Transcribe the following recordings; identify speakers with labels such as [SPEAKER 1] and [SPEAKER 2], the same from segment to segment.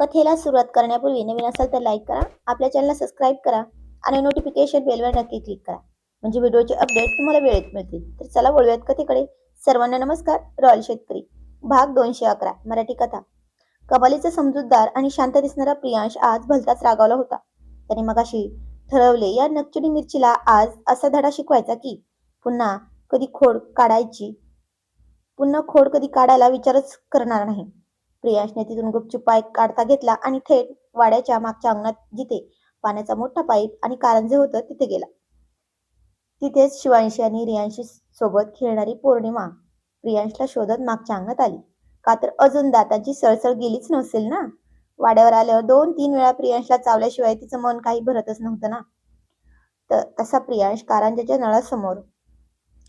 [SPEAKER 1] कथेला सुरुवात करण्यापूर्वी नवीन असाल तर लाईक करा, आपल्या चॅनलला सबस्क्राईब करा आणि नोटिफिकेशन बेलवर नक्की क्लिक करा, म्हणजे व्हिडिओचे अपडेट तुम्हाला वेळेत मिळतील. तर चला वळूयात कथेकडे. सर्वांना नमस्कार. रॉयल शेतकरी भाग 211 मराठी कथा. कबालीचा समजूतदार आणि शांत दिसणारा प्रियांश आज भलताच रागावला होता. त्याने मगाशी ठरवले या नकचडी मिरचीला आज असा धडा शिकवायचा की पुन्हा कधी खोड काढायची पुन्हा खोड कधी काढायला विचारच करणार नाही. प्रियांशने तिथून गुपचूप पाय काढता घेतला आणि थेट वाड्याच्या मागच्या अंगणात, जिथे पाण्याचा मोठा पाईप आणि कारंजे होतं, तिथे गेला. तिथेच शिवांशी आणि रियांशी सोबत खेळणारी पौर्णिमा प्रियांशला शोधत मागच्या अंगणात आली. का तर अजून दाताची सळसळ गेलीच नसेल ना. वाड्यावर आल्यावर 2-3 वेळा प्रियांशला चावल्याशिवाय तिचं मन काही भरतच नव्हतं ना. तर तसा प्रियांश कारंजेच्या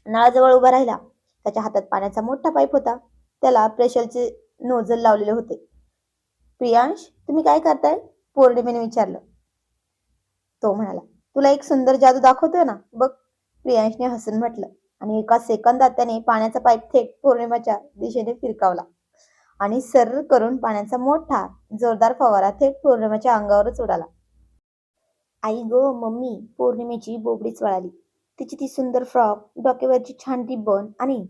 [SPEAKER 1] नळाजवळ उभा राहिला. त्याच्या हातात पाण्याचा मोठा पाईप होता. त्याला प्रेशरचे नोझल लावलेले होते. प्रियांश, तुम्ही काय करताय? पौर्णिमेने विचारलं. तो म्हणाला, तुला एक सुंदर जादू दाखवतोय ना बघ. प्रियांशने हसून म्हटलं आणि एका सेकंदात त्याने पाण्याचा पाईप थेट पौर्णिमेच्या दिशेने फिरकावला आणि सर्र करून पाण्याचा मोठा जोरदार फवारा थेट पौर्णिमेच्या अंगावरच उडाला. आई गो मम्मी, पौर्णिमेची बोबडीच वळाली. तिची ती सुंदर फ्रॉक, डोक्यावरची छान रिबन आणि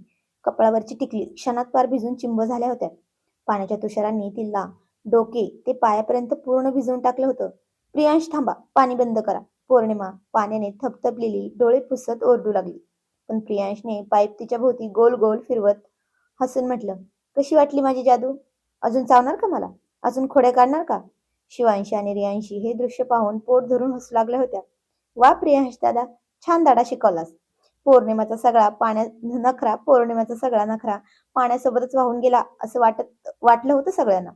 [SPEAKER 1] कपाळावरची टिकली क्षणात पार भिजून चिंब झाल्या होत्या. पाण्याच्या तुषारांनी तिला डोके ते पायापर्यंत पूर्ण भिजवून टाकलं होतं. प्रियांश, थांबा, पाणी बंद करा. पौर्णिमा पाण्याने थपथपलेली डोळे पुसत ओरडू लागली. पण प्रियांशने पाईप तिच्या भोवती गोल गोल फिरवत हसून म्हटलं, कशी वाटली माझी जादू? अजून चावणार का मला? अजून खोड्या काढणार का? शिवांशी आणि रियांशी हे दृश्य पाहून पोट धरून हसू लागल्या होत्या. वा प्रियांश दादा, छान धडा शिकवलास. पौर्णिमेचा सगळा नखरा पाण्यासोबतच वाहून गेला असं वाटलं होतं सगळ्यांना.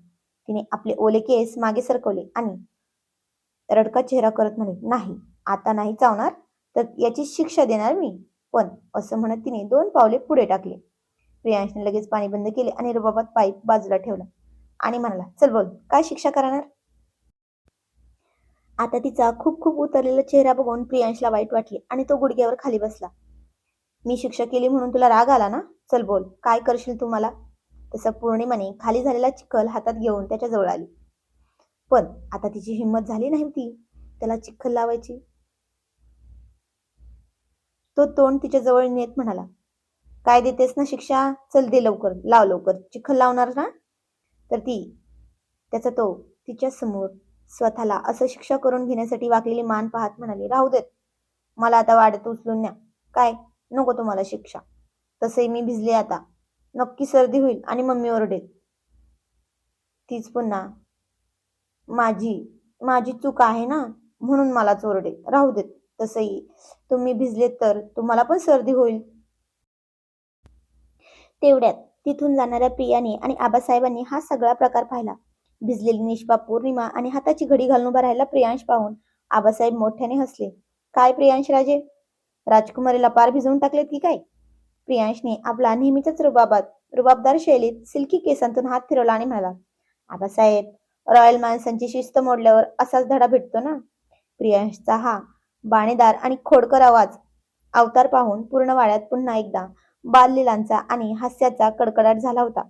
[SPEAKER 1] तिने आपले ओले केस मागे सरकवले आणि रडका चेहरा करत म्हणे, नाही, आता नाही चावणार, तर याची शिक्षा देणार मी. पण असं म्हणत तिने 2 पावले पुढे टाकले. प्रियांशने लगेच पाणी बंद केले आणि रुबाबात पाईप बाजूला ठेवला आणि म्हणाला, चल बोल, काय शिक्षा करणार? आता तिचा खूप खूप उतरलेला चेहरा बघून प्रियांशला वाईट वाटले आणि तो गुडघ्यावर खाली बसला. मी शिक्षा केली म्हणून तुला राग आला ना? चल बोल, काय करशील तू मला? तसं पौर्णिमाने खाली झालेला चिखल हातात घेऊन त्याच्या जवळ आली. पण आता तिची हिंमत झाली नाही ती त्याला चिखल लावायची. तो तोंड तिच्या जवळ नेत म्हणाला, काय देतेस ना शिक्षा? चल दे लवकर, लाव लवकर. चिखल लावणार ना? तर त्याचा तो तिच्या समोर स्वतःला असं शिक्षा करून घेण्यासाठी वाकलेली मान पाहत म्हणाली, राहू देत, मला आता वाड्यात उचलून न्या. काय, नको तुम्हाला शिक्षा? तसंही मी भिजले आता. नक्की सर्दी होईल आणि मम्मी ओरडेल. तीच पुन्हा माझी माझी चूक आहे ना, म्हणून मला ओरडेल. राहू देत, तसंही तुम्ही भिजलेत तर तुम्हाला पण सर्दी होईल. तेवढ्यात तिथून जाणाऱ्या प्रियाने आणि आबासाहेबांनी हा सगळा प्रकार पाहिला. भिजलेली निष्पाप पौर्णिमा आणि हाताची घडी घालून उभा राहायला प्रियांश पाहून आबासाहेब मोठ्याने हसले. काय प्रियांश राजे, राजकुमारीला पार भिजवून टाकलेत की काय? प्रियांशने आपला नेहमीच्याच रुबाबदार शैलीत सिल्की केसांतून हात फिरवला आणि म्हणाला, आबासाहेब, रॉयल माणसांची शिस्त मोडल्यावर असाच धडा भेटतो ना. प्रियांशचा हा बाणेदार आणि खोडकर अवतार पाहून पूर्ण वाड्यात पुन्हा एकदा बाललीलांचा आणि हास्याचा कडकडाट झाला होता.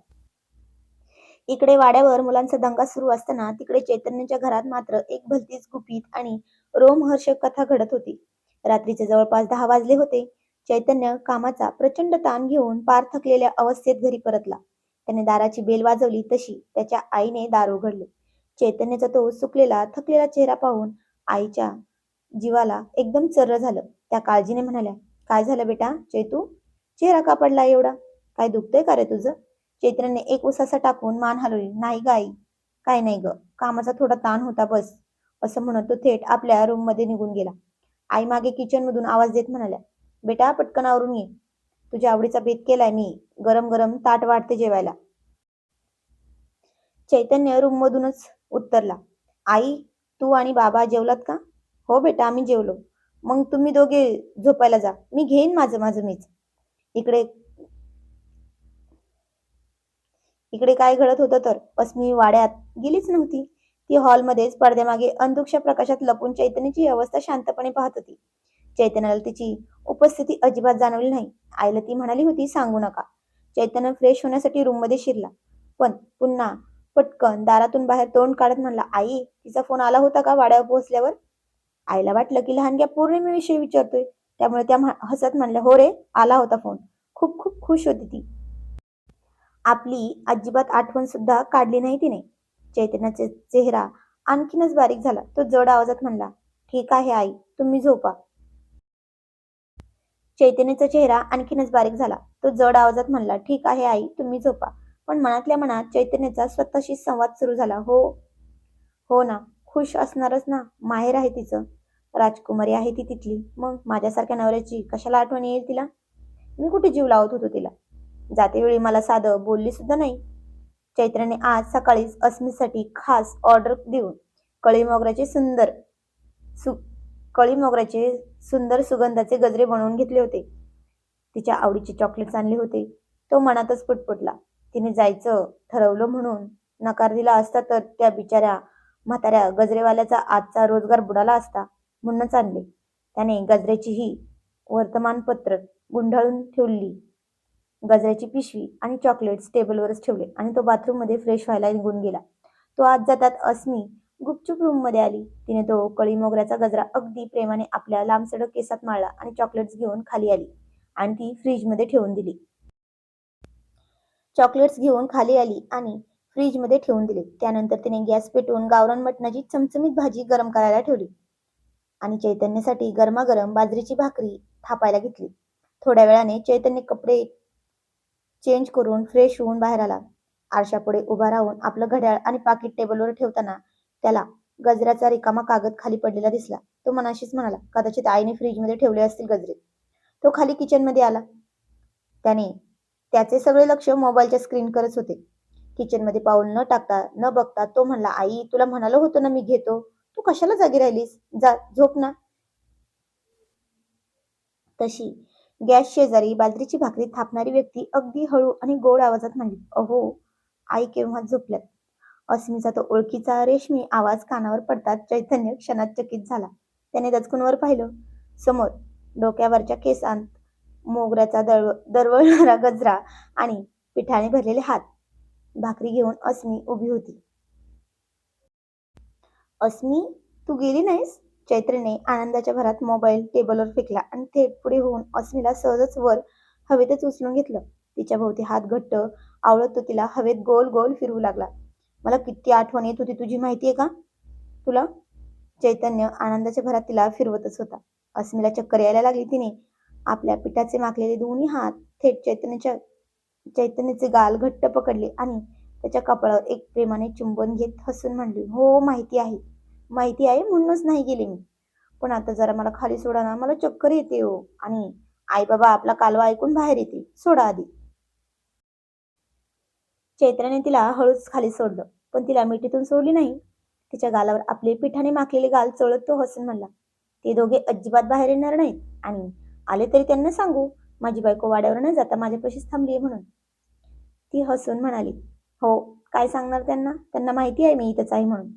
[SPEAKER 1] इकडे वाड्यावर मुलांचा दंगा सुरू असताना तिकडे चैतन्याच्या घरात मात्र एक भलतीच गुपित आणि रोमहर्षक कथा घडत होती. रात्रीचे जवळपास 10 वाजले होते. चैतन्य कामाचा प्रचंड ताण घेऊन पार थकलेल्या अवस्थेत घरी परतला. त्याने दाराची बेल वाजवली तशी त्याच्या आईने दार उघडले. चैतन्याचा तो सुकलेला थकलेला चेहरा पाहून आईच्या जीवाला एकदम चर्र झालं. त्या काळजीने म्हणाल्या, काय झालं बेटा चैतू? चेहरा का पडला एवढा? काय दुखतंय का रे तुझं? चैतन्याने एक उसासा टाकून मान हलवली. नाही ग आई, काय नाही ग, कामाचा थोडा ताण होता बस. असं म्हणत तो थेट आपल्या रूम मध्ये निघून गेला. आई मागे किचन मधून आवाज देत म्हणाल्या, बेटा पटकन आवरून ये, तुझ्या आवडीचा बेत केलाय मी, गरम गरम ताट वाढते जेवायला. चैतन्य रूम मधूनच उत्तरला, आई, तू आणि बाबा जेवलात का? हो बेटा, आम्ही जेवलो. मग तुम्ही दोघे झोपायला जा, मी घेईन माझं माझं मीच. इकडे इकडे काय घडत होतं तर अस्मी वाड्यात गेलीच नव्हती. ती हॉलमध्येच पडद्यामागे अंधुकशा प्रकाशात लपून चैतन्याची अवस्था शांतपणे पाहत होती. चैतन्याला तिची उपस्थिती अजिबात जाणवली नाही. आईला ती म्हणाली होती सांगू नका. चैतन्य फ्रेश होण्यासाठी रूममध्ये शिरला, पण पुन्हा पटकन दारातून बाहेर तोंड काढत म्हणला, आई, तिचा फोन आला होता का वाड्यावर पोहोचल्यावर? आईला वाटलं की लहानग्या पौर्णिमेविषयी विचारतोय. त्यामुळे त्या हसत म्हणल्या, हो रे, आला होता फोन. खूप खूप खुश होती ती. आपली अजिबात आठवण सुद्धा काढली नाही तिने. चैतन्याचा चेहरा आणखीनच बारीक झाला. तो जड आवाजात म्हणला, ठीक आहे आई, तुम्ही झोपा. चैतन्याचा चेहरा आणखीनच बारीक झाला. तो जड आवाजात म्हणला, ठीक आहे आई, तुम्ही झोपा. पण मनातल्या मनात चैतन्याचा स्वतःशी संवाद सुरू झाला. हो, हो ना, खुश असणारच ना. माहेर आहे तिचं. राजकुमारी आहे ती तिथली. मग माझ्यासारख्या नवऱ्याची कशाला आठवण येईल तिला? मी कुठे जीव लावत होतो तिला? जातेवेळी मला साधं बोलली सुद्धा नाही. चैत्रने आज सकाळीच अस्मीसाठी खास ऑर्डर देऊन कळी मोगऱ्याचे सुंदर सु कळी मोगऱ्याचे सुंदर सुगंधाचे गजरे बनवून घेतले होते. तिच्या आवडीचे चॉकलेट्स आणले होते. तो मनातच पुटपुटला. तिने जायचं ठरवलं म्हणून नकार दिला असता तर त्या बिचाऱ्या म्हाताऱ्या गजरेवाल्याचा आजचा रोजगार बुडाला असता. म्हणूनच आणले. त्याने गजऱ्याचीही वर्तमानपत्र गुंडाळून ठेवली. गजऱ्याची पिशवी आणि चॉकलेट्स टेबलवरच ठेवले आणि तो बाथरूममध्ये फ्रेश व्हायला निघून गेला. तो आत जातात अस्मी गुपचूप रूममध्ये आली. तिने तो कळी मोगऱ्याचा गजरा अगदी प्रेमाने आपल्या लांबसडक केसात माळला आणि चॉकलेट्स घेऊन खाली आली आणि ती फ्रीजमध्ये ठेवून दिली. चॉकलेट्स घेऊन खाली आली आणि फ्रीजमध्ये ठेवून दिले. त्यानंतर तिने गॅस पेटवून गावरान मटणाची चमचमीत भाजी गरम करायला ठेवली आणि चैतन्यासाठी गरमागरम बाजरीची भाकरी थापायला घेतली. थोड्या वेळाने चैतन्य कपडे चेंज करून फ्रेश होऊन बाहेर आला. आरशापुढे उभा राहून आपलं घड्याळ आणि पाकीट टेबलवर ठेवताना त्याला गजऱ्याचा रिकामा कागद खाली पडलेला दिसला. तो मनाशीच म्हणाला, कदाचित आईने फ्रीजमध्ये ठेवले असतील गजरे. तो खाली किचनमध्ये आला. त्याने त्याचे सगळे लक्ष मोबाईलच्या स्क्रीनकडेच होते. किचनमध्ये पाऊल न टाकता न बघता तो म्हणला, आई, तुला म्हणालो होतो ना मी घेतो. तू कशाला जागी राहिलीस? जा झोप ना. तशी गॅस शेजारी बाजरीची भाकरी थापणारी व्यक्ती अगदी हळू आणि गोड आवाजात म्हणली, अहो, आई केव्हाच झोपल्यात. अस्मीचा तो ओळखीचा रेशमी आवाज कानावर पडताच चैतन्य क्षणात चकित झाला. त्याने दचकून वर पाहिलं. समोर डोक्यावरच्या केसांत मोगऱ्याचा दरवळणारा गजरा आणि पिठाने भरलेले हात. भाकरी घेऊन अस्मी उभी होती. अस्मी, तू गेली नाहीस? चैत्रीने आनंदाच्या भरात मोबाईल टेबलवर फेकला आणि थेट पुढे होऊन अस्मीला सहजच वर हवेतच उचलून घेतलं. तिच्या भोवती हात घट्ट आवळत तो तिला हवेत गोल गोल फिरवू लागला. मला किती आठवण येत होती तुझी, माहितीये का तुला? चैतन्य आनंदाच्या भरात तिला फिरवतच होता. अस्मीला चक्कर यायला लागली. तिने आपल्या पिठाचे माखलेले दोन्ही हात थेट चैतन्याचे गाल घट्ट पकडले आणि त्याच्या कपाळावर एक प्रेमाने चुंबन घेत हसून म्हणली, हो, माहिती आहे, माहिती आहे, म्हणूनच नाही गेले मी. पण आता जरा मला खाली सोडा ना, मला चक्कर येते हो. आणि आई बाबा आपला कालवा ऐकून बाहेर येतील, सोडा आधी. चैत्राने तिला हळूच खाली सोडलं, पण तिला मिठीतून सोडली नाही. तिच्या गालावर आपले पिठाने माखलेले गाल चोळत तो हसून म्हणला, ते दोघे अजिबात बाहेर येणार नाहीत आणि आले तरी त्यांना सांगू माझी बायको वाड्यावर न जाता माझ्यापाशीच थांबलीये म्हणून. ती हसून म्हणाली, हो, काय सांगणार त्यांना? त्यांना माहिती आहे मी इथंच आहे म्हणून.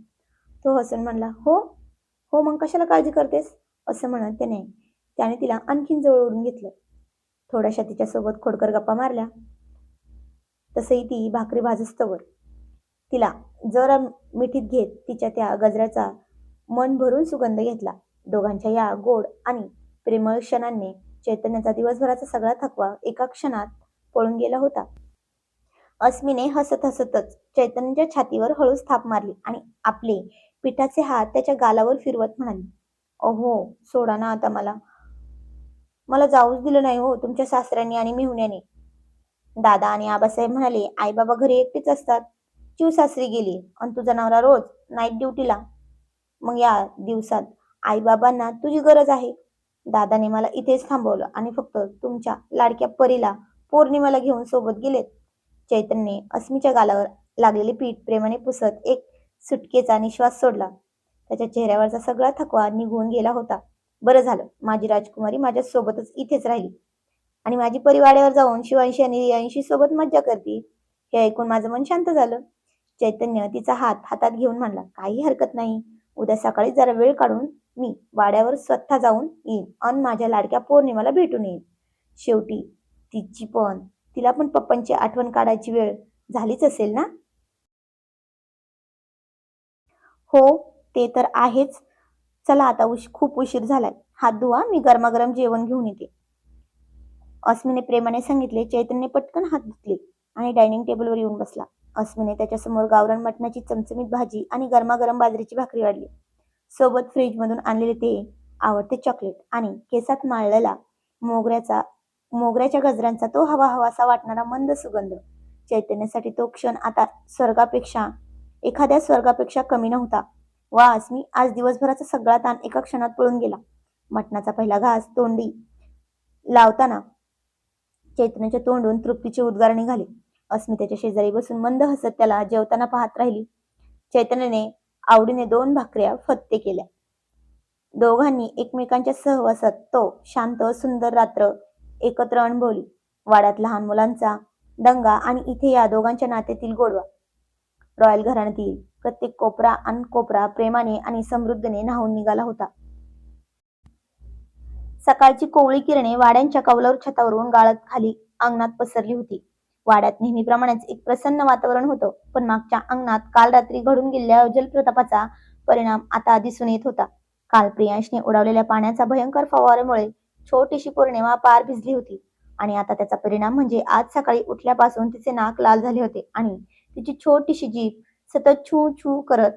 [SPEAKER 1] तो हसून म्हणला, हो, हो, मग कशाला काळजी करतेस? असं म्हणत त्याने तिला आणखीन जवळ ओढून घेतलं. थोड्याशा तिच्यासोबत खोडकर गप्पा मारल्या. तसही ती भाकरी भाजस्तवर तिला जरा मिठीत घेत तिच्या त्या गजऱ्याचा मन भरून सुगंध घेतला. दोघांच्या या गोड आणि प्रेमळ क्षणांनी चैतन्याचा दिवसभराचा सगळा थकवा एका क्षणात पळून गेला होता. अस्मीने हसत हसतच चैतन्याच्या छातीवर हळूच थाप मारली आणि आपले पिठाचे हात त्याच्या गालावर फिरवत म्हणाली, अहो, सोडा ना आता मला. मला जाऊच दिलं नाही हो तुमच्या सासऱ्यांनी आणि मेहुण्याने. दादा आणि आबासाहेब म्हणाले, आई बाबा घरी एकटेच असतात. चिव सासरी गेली आणि तुझा नवरा रोज नाईट ड्युटीला. मग या दिवसात आई बाबांना तुझी गरज आहे. दादाने मला इथेच थांबवलं आणि फक्त तुमच्या लाडक्या परीला पौर्णिमाला घेऊन सोबत गेलेत. चैतन्यने अस्मीच्या गालावर लागलेले पीठ प्रेमाने पुसत एक सुटकेचा निश्वास सोडला. त्याच्या चेहऱ्यावरचा सगळा थकवा निघून गेला होता. बरं झालं, माझी राजकुमारी माझ्या सोबतच इथेच राहिली आणि माझी परिवाड्यावर जाऊन शिवांशी आणि रियांशी सोबत मज्जा करते. हे ऐकून माझं मन शांत झालं. चैतन्य तिचा हात हातात घेऊन म्हणला, काही हरकत नाही. उद्या सकाळी जरा वेळ काढून मी वाड्यावर स्वतः जाऊन येईन आणि माझ्या लाडक्या पौर्णिमाला भेटून येईन. शेवटी तिला पण पप्पांची आठवण काढायची वेळ झालीच असेल ना. हो, ते तर आहेच. चला आता खूप उशीर झालाय. हात धुवा, मी गरमागरम जेवण घेऊन येते. अस्मीने प्रेमाने सांगितले. चैतन्यने पटकन हात धुतले आणि डायनिंग टेबलवर येऊन बसला. अस्मीने त्याच्यासमोर गावरान मटणाची चमचमीत भाजी आणि गरमागरम बाजरीची भाकरी वाढली. सोबत फ्रीजमधून आणलेले ते आवडते चॉकलेट आणि केसात माळलेला मोगऱ्याचा मोगऱ्याच्या गजऱ्यांचा तो हवा हवासा वाटणारा मंद सुगंध. चैतन्यासाठी तो क्षण आता एखाद्या स्वर्गापेक्षा कमी नव्हता. वा अस्मी, आज दिवसभराचा सगळा ताण एका क्षणात पळून गेला. मटणाचा पहिला घास तोंडी लावताना चैतन्याच्या तोंडून तृप्तीचे उद्गार निघाले. अस्मी त्याच्या शेजारी बसून मंद हसत त्याला जेवताना पाहत राहिली. चैतन्याने आवडीने 2 भाकऱ्या फत्ते केल्या. दोघांनी एकमेकांच्या सहवासात तो शांत सुंदर रात्र एकत्र अनुभवली. वाड्यात लहान मुलांचा दंगा आणि इथे या दोघांच्या नात्यातील गोडवा. रॉयल घराण्यातील प्रत्येक कोपरा आणि कोपरा प्रेमाने आणि समृद्धीने न्हाऊन निघाला होता. सकाळची कोवळी किरणे वाड्यांच्या कौलारू छतावरून गाळत खाली अंगणात पसरली होती. वाड्यात नेहमीप्रमाणेच एक प्रसन्न वातावरण होतं, पण मागच्या अंगणात काल रात्री घडून गेलेल्या जलप्रतापाचा परिणाम आता दिसून येत होता. काल प्रियांशने उडवलेल्या पाण्याच्या भयंकर फवाऱ्यामुळे छोटीशी पौर्णिमा पार भिजली होती आणि आता त्याचा परिणाम म्हणजे आज सकाळी उठल्यापासून तिचे नाक लाल झाले होते आणि तिची छोटीशी जीभ सतत छू छू करत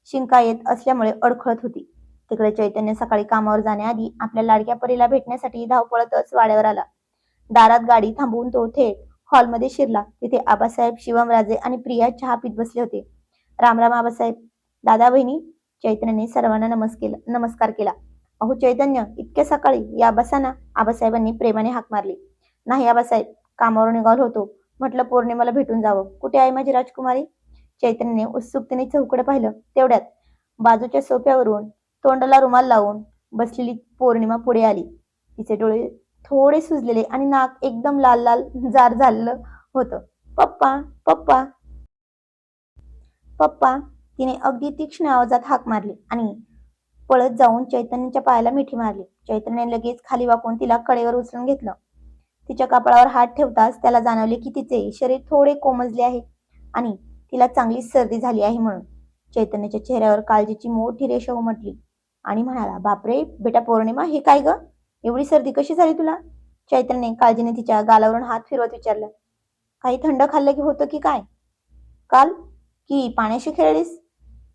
[SPEAKER 1] शिंका येत असल्यामुळे अडखळत होती. तिकडे चैतन्य सकाळी कामावर जाण्याआधी आपल्या लाडक्या परीला भेटण्यासाठी धावपळतच वाड्यावर आला. दारात गाडी थांबवून तो थेट हॉलमध्ये शिरला. तिथे आबासाहेब, शिवमराजे आणि प्रिया चहा पीत बसले होते. राम राम आबासाहेब, दादा बहिणी. चैतन्याने सर्वांना नमस्कार केला. अहो चैतन्य, इतक्या सकाळी या बसा ना. आबासाहेबांनी प्रेमाने हाक मारली. नाही आबासाहेब, कामावर निघालो होतो. म्हटलं पौर्णिमाला भेटून जावं. कुठे आहे माझी राजकुमारी? चैतन्याने उत्सुकतेने चौकडे पाहिलं. तेवढ्यात बाजूच्या सोफ्यावरून तोंडाला रुमाल लावून बसलेली पौर्णिमा पुढे आली. तिचे डोळे थोडे सुजलेले आणि नाक एकदम लाल लाल जार झालं होतं. पप्पा, पप्पा, पप्पा. तिने अगदी तीक्ष्ण आवाजात हाक मारली आणि पळत जाऊन चैतन्याच्या पायाला मिठी मारली. चैतन्याने लगेच खाली वाकून तिला कडेवर उचलून घेतलं. तिच्या कपाळावर हात ठेवताच त्याला जाणवले की तिचे शरीर थोडे कोमजले आहे आणि तिला चांगली सर्दी झाली आहे म्हणून. चैतन्याच्या चेहऱ्यावर काळजीची मोठी रेषा उमटली आणि म्हणाला, बापरे बेटा पौर्णिमा, हे काय ग? एवढी सर्दी कशी झाली तुला? चैतन्याने काळजीने तिच्या गालावरून हात फिरवत विचारलं. काही थंड खाल्लं की होतं की काय? काल की पाण्याशी खेळलीस?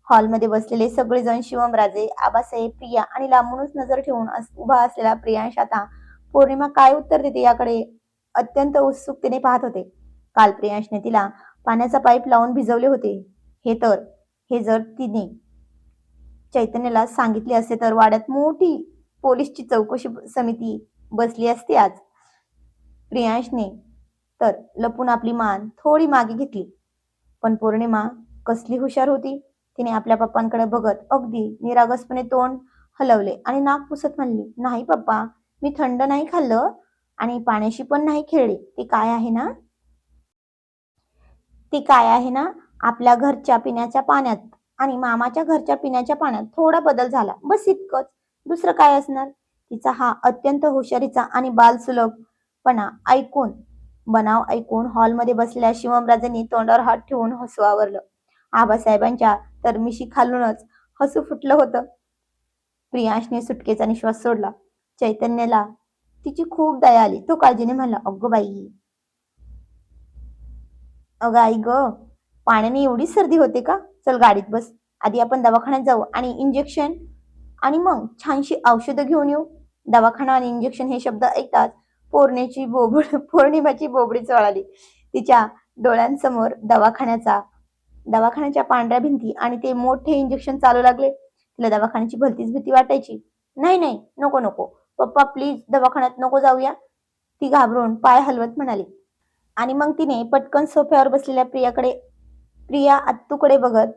[SPEAKER 1] हॉलमध्ये बसलेले सगळेजण शिवमराजे, आबासाहेब, प्रिया आणि लांबूनच नजर ठेवून उभा असलेला प्रियांश आता पौर्णिमा काय उत्तर देते याकडे अत्यंत उत्सुकतेने पाहत होते. काल प्रियांशने तिला पाण्याचा पाईप लावून भिजवले होते. हे जर तिने चैतन्याला सांगितले असते तर वाड्यात मोठी पोलीसची चौकशी समिती बसली असती आज. प्रियांशने तर लपून आपली मान थोडी मागे घेतली. पण पौर्णिमा कसली हुशार होती. तिने आपल्या पप्पांकडे बघत अगदी निरागसपणे तोंड हलवले आणि नाक पुसत म्हणली, नाही पप्पा, मी थंड नाही खाल्लं आणि पाण्याशी पण नाही खेळले. ती काय आहे ना, आपल्या घरच्या पिण्याच्या पाण्यात आणि मामाच्या घरच्या पिण्याच्या पाण्यात थोडा बदल झाला, बस इतकंच. दुसरं काय असणार? तिचा हा अत्यंत हुशारीचा आणि बालसुलभपणा बनाव ऐकून हॉलमध्ये बसलेल्या शिवमराजांनी तोंडावर हात ठेवून हसू आवरलं. आबासाहेबांच्या तर मिशी खालूनच हसू फुटलं होतं. प्रियांशने सुटकेचा निश्वास सोडला. चैतन्याला तिची खूप दया आली. तो काळजीने म्हणला, अगं आई ग, पाण्याने एवढी सर्दी होते का? चल गाडीत बस. आधी आपण दवाखान्यात जाऊ आणि इंजेक्शन आणि मग छानशी औषधं घेऊन येऊ. दवाखाना आणि इंजेक्शन हे शब्द ऐकताच पौर्णिमाची बोबडी चळाली. तिच्या डोळ्यांसमोर दवाखान्याच्या पांढऱ्या भिंती आणि ते मोठे इंजेक्शन चालू लागले. तिला दवाखान्याची भलतीच भीती वाटायची. नाही नाही, नको नको पप्पा, प्लीज दवाखान्यात नको जाऊया, ती घाबरून पाय हलवत म्हणाली. आणि मग तिने पटकन सोफ्यावर बसलेल्या प्रिया आत्तूकडे बघत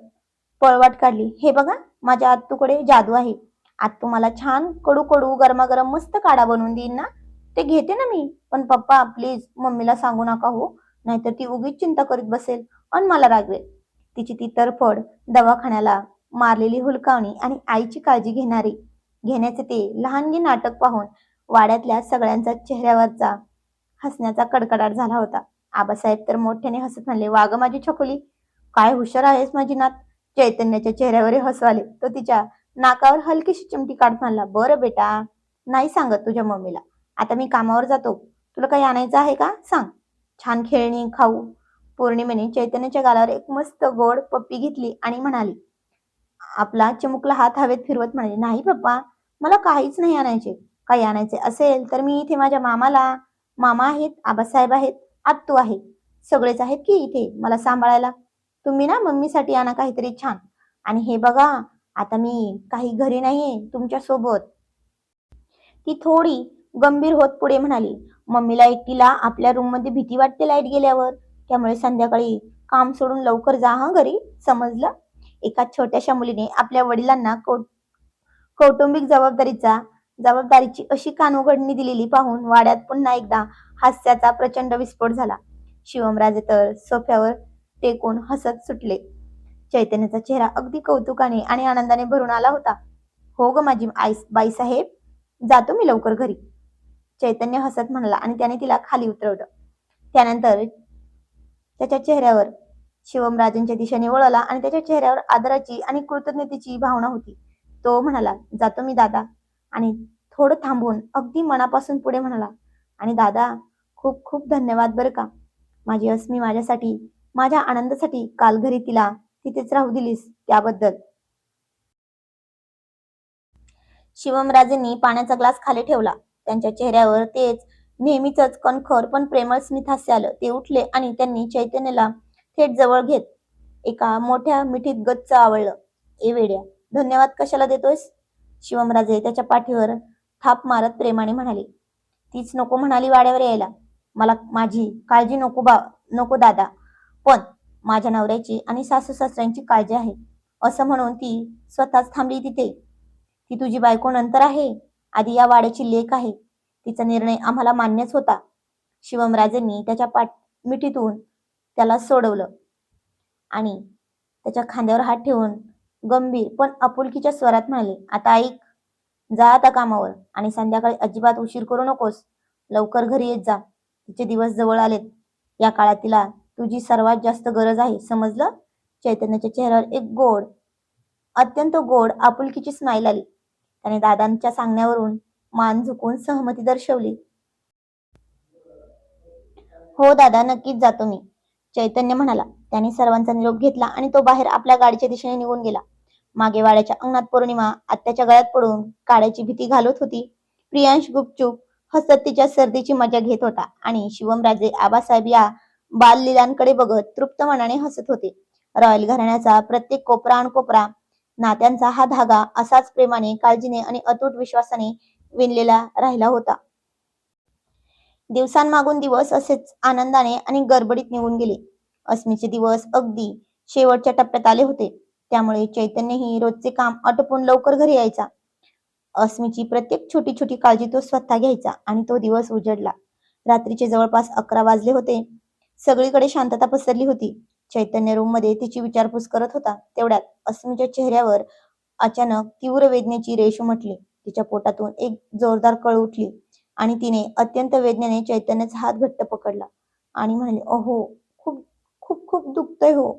[SPEAKER 1] पळवाट काढली. हे बघा, माझ्या आत्तूकडे जादू आहे. आत्तू मला छान कडू कडू गरमागरम मस्त काढा बनवून देईन ना, ते घेते ना मी. पण पप्पा प्लीज मम्मीला सांगू नका हो, नाहीतर ती उगीच चिंता करीत बसेल आणि मला रागवेल. तिची ती तरफड, दवाखान्याला मारलेली हुलकावणी आणि आईची काळजी घेण्याचे ते लहानगी नाटक पाहून वाड्यातल्या सगळ्यांचा चेहऱ्यावरचा हसण्याचा कडकडाट झाला होता. आबासाहेब तर मोठ्याने हसत म्हणले, वाग माझी छकुली, काय हुशार आहेस माझी नात. चैतन्याच्या चेहऱ्यावर हसू आले. तो तिच्या नाकावर हलकीशी चिमटी काढून म्हणला, बरं बेटा, नाही सांगत तुझ्या मम्मीला. आता मी कामावर जातो. तुला काही आणायचं आहे का सांग. छान खेळणी खाऊ. पौर्णिमेने चैतन्याच्या गालावर एक मस्त गोड पप्पी घेतली आणि म्हणाली, आपला चिमुकला हात हवेत फिरवत म्हणाली, नाही पप्पा, मला काहीच नाही आणायचे. काही आणायचे असेल तर मी इथे माझ्या मामा आहेत, आबासाहेब आहेत, आत्तू आहे, सगळेच आहेत की इथे मला सांभाळायला. तुम्ही ना मम्मीसाठी आणा काहीतरी छान. आणि हे बघा, आता मी काही घरी नाहीये तुमच्या सोबत. ती थोडी गंभीर होत पुढे म्हणाली, मम्मीला एकटीला आपल्या रूम मध्ये भीती वाटते लाईट गेल्यावर. त्यामुळे संध्याकाळी काम सोडून लवकर जा हं घरी, समजलं. एका छोट्याशा मुलीने आपल्या वडिलांना कौटुंबिक जबाबदारीची अशी कानउघडणी दिलेली पाहून वाड्यात पुन्हा एकदा हास्याचा प्रचंड विस्फोट झाला. शिवमराजे तर सोफ्यावर टेकून हसत सुटले. चैतन्याचा चेहरा अगदी कौतुकाने आणि आनंदाने भरून आला होता. हो ग माझी बाईसाहेब, जातो मी लवकर घरी, चैतन्य हसत म्हणाला आणि त्याने तिला खाली उतरवलं. त्यानंतर त्याच्या चेहऱ्यावर शिवमराजेंच्या दिशेने वळला आणि त्याच्या चेहऱ्यावर आदराची आणि कृतज्ञतेची भावना होती. तो म्हणाला, जातो मी दादा. आणि थोडं थांबून अगदी मनापासून पुढे म्हणाला, आणि दादा, खूप खूप धन्यवाद बरं का. माझी अस्मी माझ्यासाठी, माझ्या आनंदासाठी काल घरी तिला तिथेच राहू दिलीस त्याबद्दल. शिवमराजेंनी पाण्याचा ग्लास खाली ठेवला. त्यांच्या चेहऱ्यावर तेच नेहमीच कणखर पण प्रेमळ स्मित हास्य आलं. ते उठले आणि त्यांनी चैतन्याला थेट जवळ घेत एका मोठ्या मिठीत गच्च आवळलं. ए वेड्या, धन्यवाद कशाला देतोयस. शिवमराजे त्याच्या पाठीवर थाप मारत प्रेमाने म्हणाले. तीच नको म्हणाली वाड्यावर यायला. मला माझी काळजी नको दादा, पण माझ्या नवऱ्याची आणि सासू सासऱ्यांची काळजी आहे, असं म्हणून ती स्वतःच थांबली तिथे. ती तुझी बायको नंतर आहे, आधी या वाड्याची लेक आहे. तिचा निर्णय आम्हाला मान्यच होता. शिवमराजेंनी त्याच्या मिठीतून त्याला सोडवलं आणि त्याच्या खांद्यावर हात ठेवून गंभीर पण आपुलकीच्या स्वरात म्हणाले, आता ऐक, जा आता कामावर आणि संध्याकाळी अजिबात उशीर करू नकोस. लवकर घरी येत जा. तिचे दिवस जवळ आलेत. या काळात तिला तुझी सर्वात जास्त गरज आहे, समजलं. चैतन्याच्या चेहऱ्यावर एक अत्यंत गोड आपुलकीची स्माईल आली. त्याने दादांच्या सांगण्यावरून मान झुकून सहमती दर्शवली. हो दादा, नक्कीच जातो मी, चैतन्य म्हणाला. त्याने सर्वांचा निरोप घेतला आणि तो बाहेर आपल्या गाडीच्या दिशेने निघून गेला. मागे वाड्याच्या अंगणात पौर्णिमा आत्याच्या गळ्यात पडून काढायची भीती घालत होती. प्रियांश गुपचूप हसत तिच्या सर्दीची मजा घेत होता आणि शिवमराजे आबासाहेब या बाललीलांकडे बघत तृप्त मनाने हसत होते. रॉयल घराण्याचा प्रत्येक कोपरा आणि कोपरा नात्यांचा हा धागा असाच प्रेमाने, काळजीने आणि अतूट विश्वासाने विणलेला राहिला होता. दिवसांमागून दिवस असेच आनंदाने आणि गडबडीत निघून गेले. अस्मीचे दिवस अगदी शेवटच्या टप्प्यात आले होते. त्यामुळे चैतन्यही रोजचे काम आटोपून लवकर घरी यायचा. अस्मीची प्रत्येक छोटी छोटी काळजी तो स्वतः घ्यायचा आणि तो दिवस उजडला. रात्रीचे जवळपास 11 वाजले होते. सगळीकडे शांतता पसरली होती. चैतन्य रूम मध्ये तिची विचारपूस करत होता. तेवढ्यात अस्मीच्या चेहऱ्यावर अचानक तीव्र वेदनेची रेष उमटली. तिच्या पोटातून एक जोरदार कळ उठली आणि तिने अत्यंत वेदनेने चैतन्याचा हात घट्ट पकडला आणि म्हणाले, अहो, खूप खूप खूप दुखतंय हो.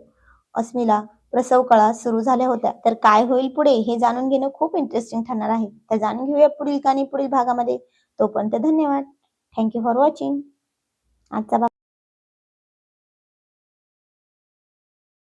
[SPEAKER 1] अस्मीला प्रसव कळा सुरू झाल्या होत्या. तर काय होईल पुढे हे जाणून घेणं खूप इंटरेस्टिंग ठरणार आहे. तर जाणून घेऊया पुढील कहाणी पुढील भागामध्ये. तोपर्यंत धन्यवाद. Thank you for watching. आजचा भाग